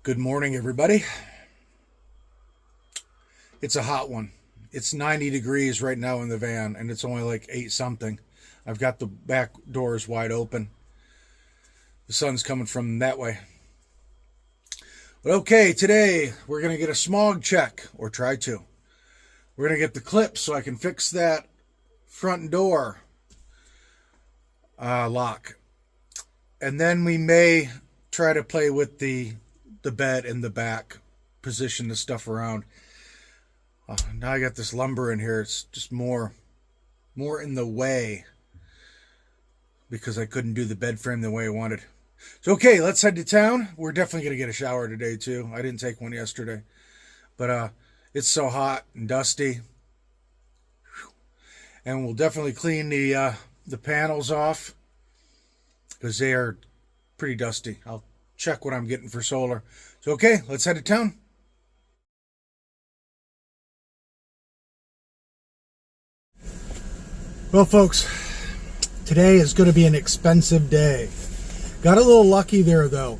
Good morning, everybody. It's a hot one. It's 90 degrees right now in the van, and it's only like 8 something. I've got the back doors wide open. The sun's coming from that way. But okay, today we're going to get a smog check, or try to. We're going to get the clips so I can fix that front door lock. And then we may try to play with the bed in the back, position the stuff around. Now I got this lumber in here. It's just more in the way because I couldn't do the bed frame the way I wanted. So okay, let's head to town. We're definitely going to get a shower today too. I didn't take one yesterday, but it's so hot and dusty. And we'll definitely clean the panels off because they are pretty dusty. I'll check what I'm getting for solar. So okay, let's head to town. Well, folks, today is going to be an expensive day. Got a little lucky there, though.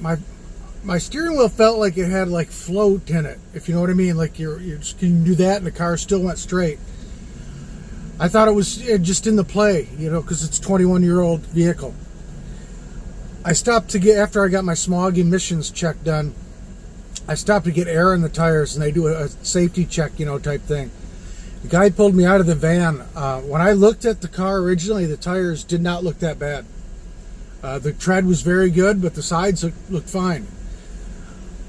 My steering wheel felt like it had like float in it, if you know what I mean. Like you can do that, and the car still went straight. I thought it was just in the play, you know, because it's a 21-year-old vehicle. I stopped to get, after I got my smog emissions check done, I stopped to get air in the tires, and they do a safety check, you know, type thing. The guy pulled me out of the van. When I looked at the car originally, the tires did not look that bad. The tread was very good, but the sides looked fine.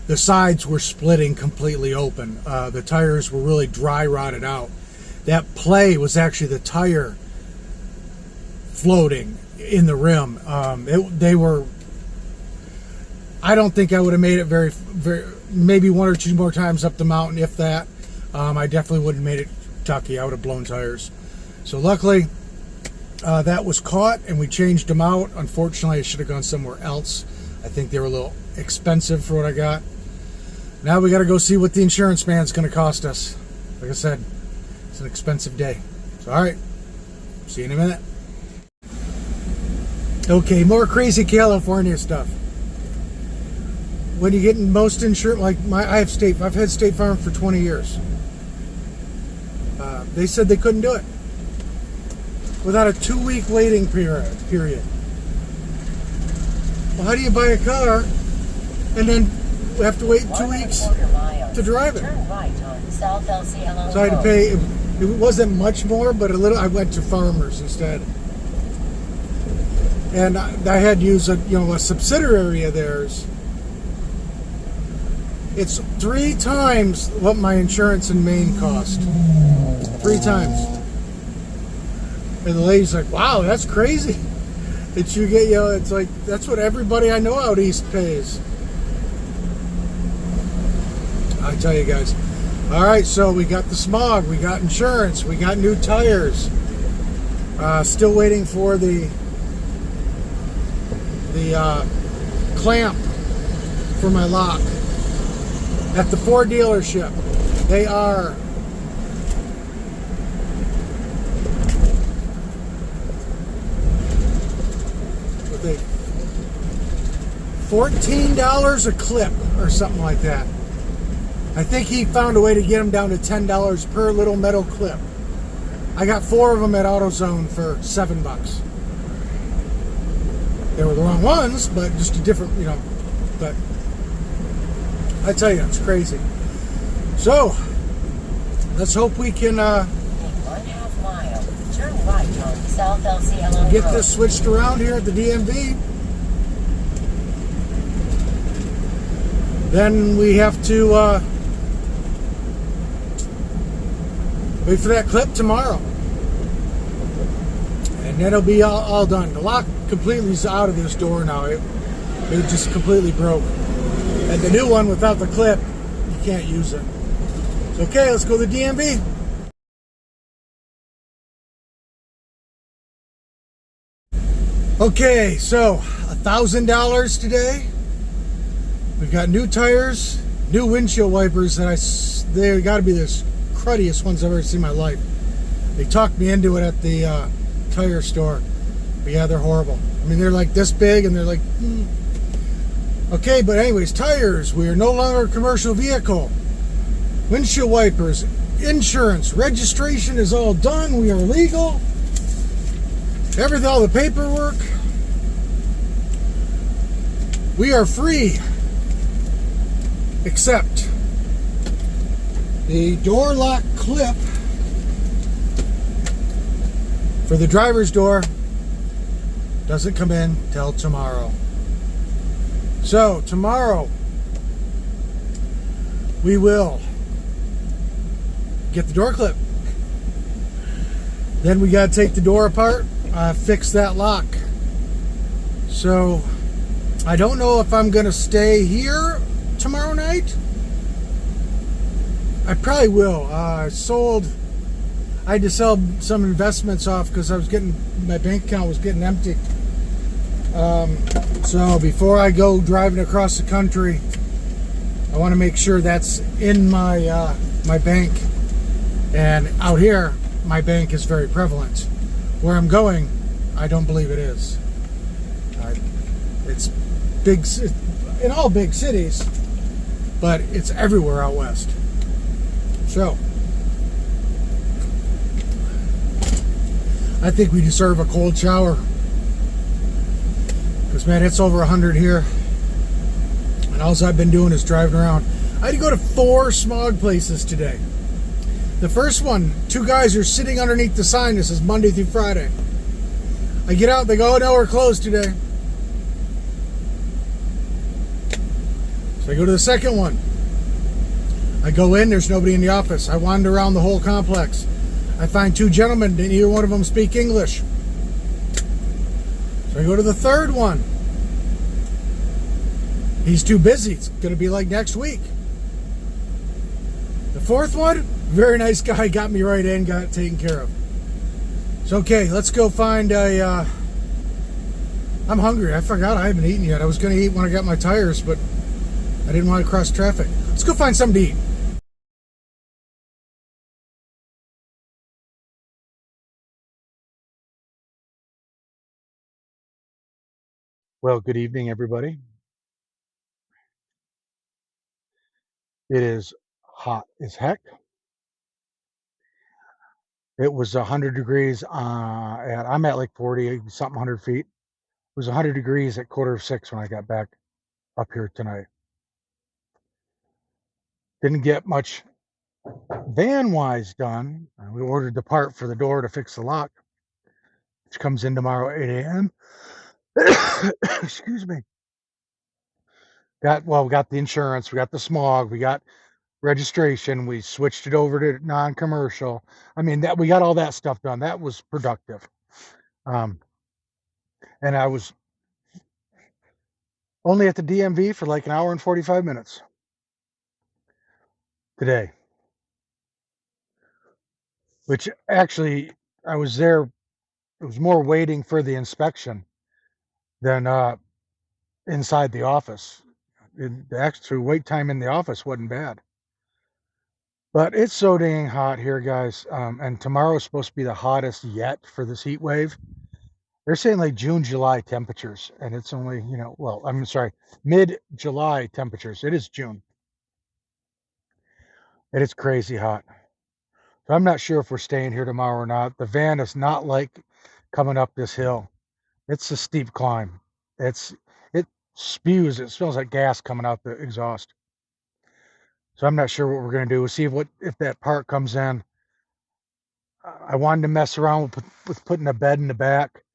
The sides were splitting completely open. The tires were really dry rotted out. That play was actually the tire floating in the rim. They were. I don't think I would have made it very, maybe 1 or 2 more times up the mountain, if that. I definitely wouldn't have made it tucky. I would have blown tires. So luckily, that was caught, and we changed them out. Unfortunately, I should have gone somewhere else. I think they were a little expensive for what I got. Now we got to go see what the insurance man's going to cost us. Like I said, it's an expensive day. So, all right. See you in a minute. Okay, more crazy California stuff. When you get most insurance, like I've had State Farm for 20 years. They said they couldn't do it without a 2-week waiting period. Well, how do you buy a car and then have to wait 2 weeks to drive it? Turn right on South LCLO. So I had to pay. It wasn't much more, but a little. I went to Farmers instead, and I had to use a subsidiary of theirs. It's 3 times what my insurance in Maine cost. 3 times. And the lady's like, "Wow, that's crazy." That you get, it's like that's what everybody I know out east pays. I tell you guys. All right, so we got the smog, we got insurance, we got new tires. Still waiting for the clamp for my lock at the Ford dealership. They are $14 a clip or something like that. I think he found a way to get them down to $10 per little metal clip. I got 4 of them at AutoZone for $7. They were the wrong ones, but just a different, but I tell you, it's crazy. So, let's hope we can 1/2 mile. Turn right on South LCLO. get this switched around here at the DMV. Then we have to wait for that clip tomorrow. And then it'll be all done. The lock completely is out of this door now. It just completely broke. And the new one without the clip, you can't use it. So, okay, let's go to the DMV. Okay, so $1,000 today. We've got new tires, new windshield wipers, and they got to be the cruddiest ones I've ever seen in my life. They talked me into it at the tire store. But yeah, they're horrible. I mean, they're like this big, and they're like, Okay, but anyways, tires. We are no longer a commercial vehicle. Windshield wipers, insurance, registration is all done. We are legal. Everything, all the paperwork. We are free. Except the door lock clip for the driver's door doesn't come in till tomorrow. So tomorrow we will get the door clip. Then we got to take the door apart, fix that lock. So I don't know if I'm going to stay here tomorrow night. I probably will. I had to sell some investments off because my bank account was getting empty. So before I go driving across the country, I want to make sure that's in my my bank. And out here, my bank is very prevalent. Where I'm going, I don't believe it is. It's big in all big cities, but it's everywhere out west. So I think we deserve a cold shower. Because, man, it's over 100 here. And all I've been doing is driving around. I had to go to 4 smog places today. The first one, 2 guys are sitting underneath the sign that says Monday through Friday. I get out, they go, oh, no, we're closed today. So I go to the second one. I go in, there's nobody in the office. I wander around the whole complex. I find 2 gentlemen, neither one of them speak English. So I go to the third one. He's too busy. It's going to be like next week. The fourth one, very nice guy, got me right in, got it taken care of. So okay, let's go find a... I'm hungry. I forgot I haven't eaten yet. I was going to eat when I got my tires, but I didn't want to cross traffic. Let's go find something to eat. Well, good evening, everybody. It is hot as heck. It was 100 degrees, and I'm at like 40 something 100 feet. It was 100 degrees at 5:45 when I got back up here tonight. Didn't get much van-wise done. We ordered the part for the door to fix the lock, which comes in tomorrow at 8 a.m. Excuse me. We got the insurance, we got the smog, we got registration, we switched it over to non-commercial. I mean, that we got all that stuff done. That was productive. And I was only at the DMV for like an hour and 45 minutes today. Which actually, I was there, it was more waiting for the inspection than inside the office. The extra wait time in the office wasn't bad. But it's so dang hot here, guys. And tomorrow's supposed to be the hottest yet for this heat wave. They're saying like June, July temperatures, and it's only, I'm sorry, mid-July temperatures. It is June. It is crazy hot. So I'm not sure if we're staying here tomorrow or not. The van is not like coming up this hill. It's a steep climb. It spews. It smells like gas coming out the exhaust. So I'm not sure what we're going to do. We'll see if that part comes in. I wanted to mess around with putting a bed in the back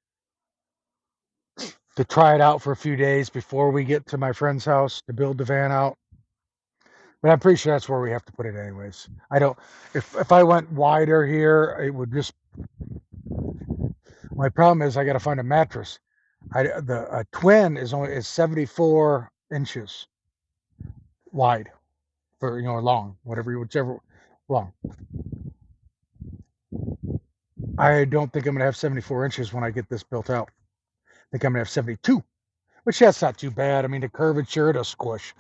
to try it out for a few days before we get to my friend's house to build the van out. But I'm pretty sure that's where we have to put it anyways. If I went wider here, it would just... My problem is I got to find a mattress. A twin is 74 inches wide, for long, whichever long. I don't think I'm gonna have 74 inches when I get this built out. I think I'm gonna have 72, which that's not too bad. I mean, the curvature, it'll squish,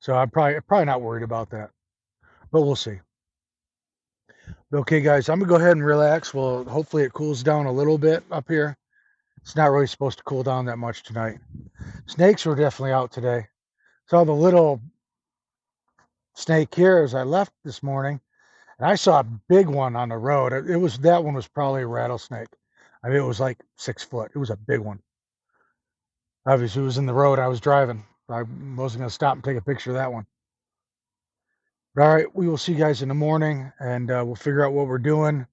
so I'm probably not worried about that. But we'll see. Okay, guys, I'm gonna go ahead and relax. Well, hopefully it cools down a little bit up here. It's not really supposed to cool down that much tonight. Snakes were definitely out today. Saw the little snake here as I left this morning, and I saw a big one on the road. That one was probably a rattlesnake. I mean, it was like 6 foot. It was a big one. Obviously, it was in the road I was driving. I wasn't going to stop and take a picture of that one. But all right, we will see you guys in the morning, and we'll figure out what we're doing.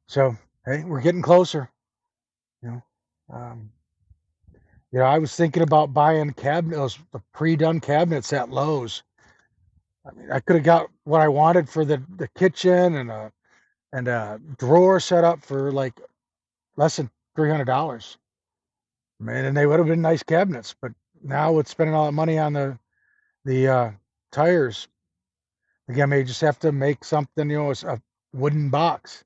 So, hey, we're getting closer. You know, um, I was thinking about buying cabinets, the pre-done cabinets at Lowe's. I mean, I could have got what I wanted for the kitchen and a drawer set up for like less than $300. Man, and they would have been nice cabinets. But now with spending all that money on the tires, again, I may just have to make something, a wooden box.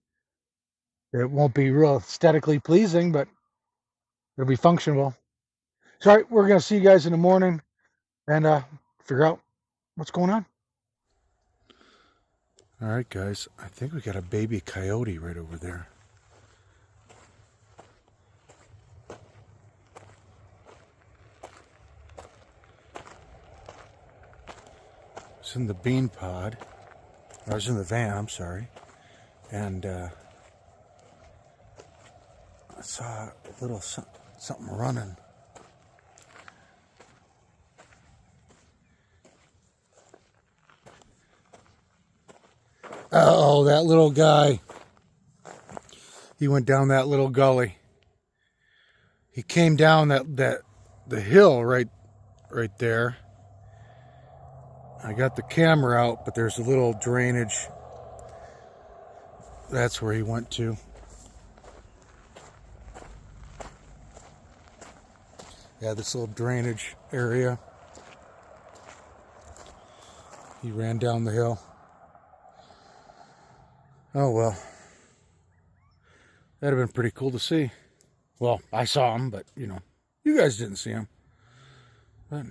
It won't be real aesthetically pleasing, but it'll be functional. So, all right, we're going to see you guys in the morning and figure out what's going on. All right, guys, I think we got a baby coyote right over there. It's in the bean pod. I was in the van, I'm sorry. And I saw a little something running. Oh, that little guy. He went down that little gully. He came down the hill right there. I got the camera out, but there's a little drainage. That's where he went to. Yeah, this little drainage area. He ran down the hill. Oh, well. That'd have been pretty cool to see. Well, I saw him, but, you guys didn't see him. But,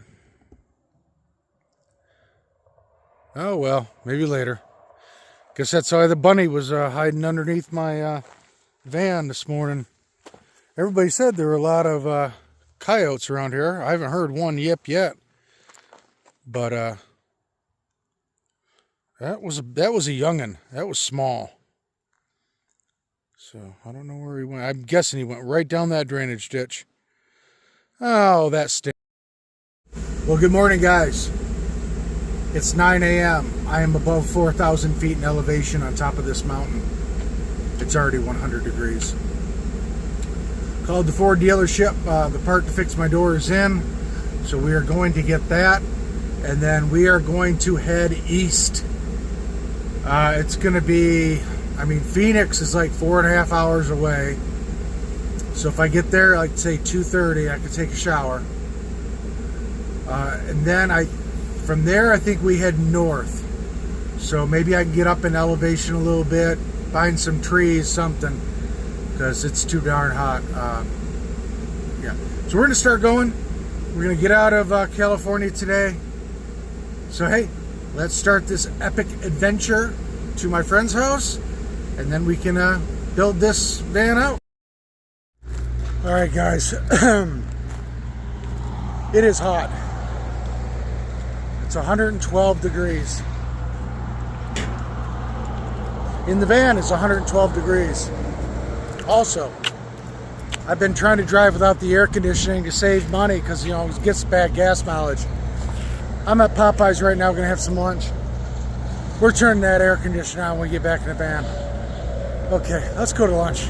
oh, well, maybe later. Guess that's why the bunny was hiding underneath my van this morning. Everybody said there were a lot of coyotes around here. I haven't heard one yip yet. But that was a youngin'. That was small. So I don't know where he went. I'm guessing he went right down that drainage ditch. Oh, that stinks. Well, good morning, guys. It's 9 a.m. I am above 4,000 feet in elevation on top of this mountain. It's already 100 degrees. Called the Ford dealership. The part to fix my door is in. So we are going to get that. And then we are going to head east. It's going to be, Phoenix is like 4.5 hours away. So if I get there, like say 2:30, I could take a shower. And then from there, I think we head north. So maybe I can get up in elevation a little bit, find some trees, something, because it's too darn hot. Yeah. So we're going to start going. We're going to get out of California today. So hey, let's start this epic adventure to my friend's house, and then we can build this van out. All right, guys. It is hot. It's 112 degrees. In the van, it's 112 degrees. Also, I've been trying to drive without the air conditioning to save money because, it gets bad gas mileage. I'm at Popeyes right now, gonna have some lunch. We're turning that air conditioner on when we get back in the van. Okay, let's go to lunch.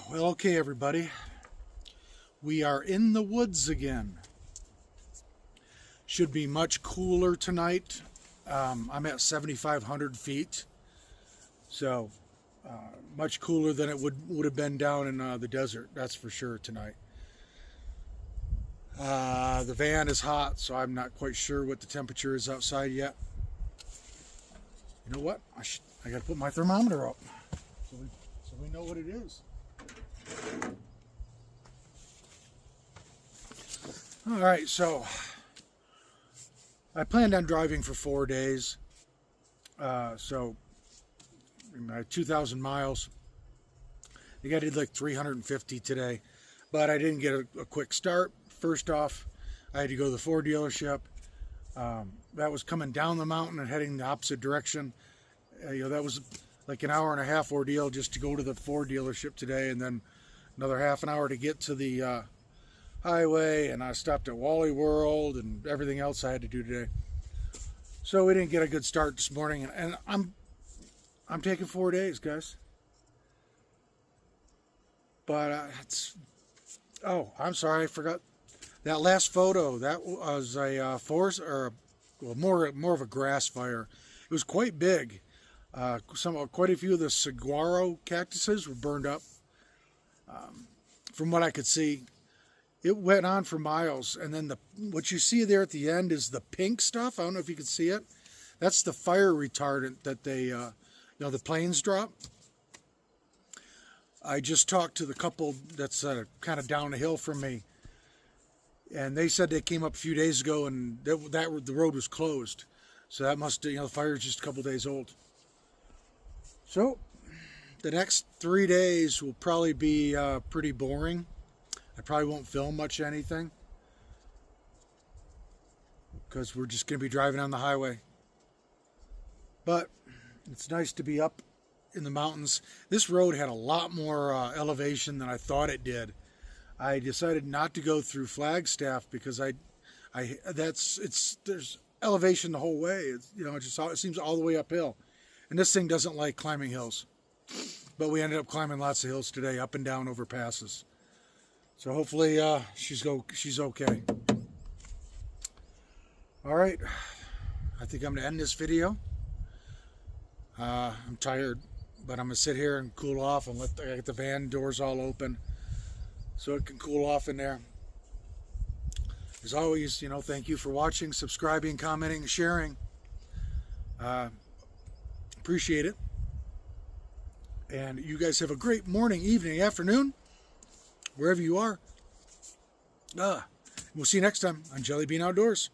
Well, okay, everybody. We are in the woods again. Should be much cooler tonight. I'm at 7,500 feet. So, much cooler than it would have been down in the desert. That's for sure tonight. The van is hot, so I'm not quite sure what the temperature is outside yet. You know what? I got to put my thermometer up so we know what it is. All right, so I planned on driving for 4 days. So 2,000 miles. I think I did like 350 today, but I didn't get a quick start. First off, I had to go to the Ford dealership. That was coming down the mountain and heading the opposite direction. That was like an hour and a half ordeal just to go to the Ford dealership today, and then another half an hour to get to the highway, and I stopped at Wally World and everything else I had to do today. So we didn't get a good start this morning, and I'm taking 4 days, guys. But oh, I'm sorry, I forgot that last photo. That was a forest, or more of a grass fire. It was quite big. Quite a few of the saguaro cactuses were burned up. From what I could see, it went on for miles, and then what you see there at the end is the pink stuff. I don't know if you can see it. That's the fire retardant that they, the planes drop. I just talked to the couple that's kind of down the hill from me, and they said they came up a few days ago, and the road was closed. So that must, the fire's just a couple days old. So the next 3 days will probably be pretty boring. I probably won't film much anything because we're just going to be driving on the highway. But it's nice to be up in the mountains. This road had a lot more elevation than I thought it did. I decided not to go through Flagstaff because there's elevation the whole way. It seems all the way uphill, and this thing doesn't like climbing hills. But we ended up climbing lots of hills today, up and down over passes. So hopefully she's okay. All right, I think I'm gonna end this video. I'm tired, but I'm gonna sit here and cool off and get the van doors all open so it can cool off in there. As always, thank you for watching, subscribing, commenting, sharing. Appreciate it. And you guys have a great morning, evening, afternoon, wherever you are. We'll see you next time on Jelly Bean Outdoors.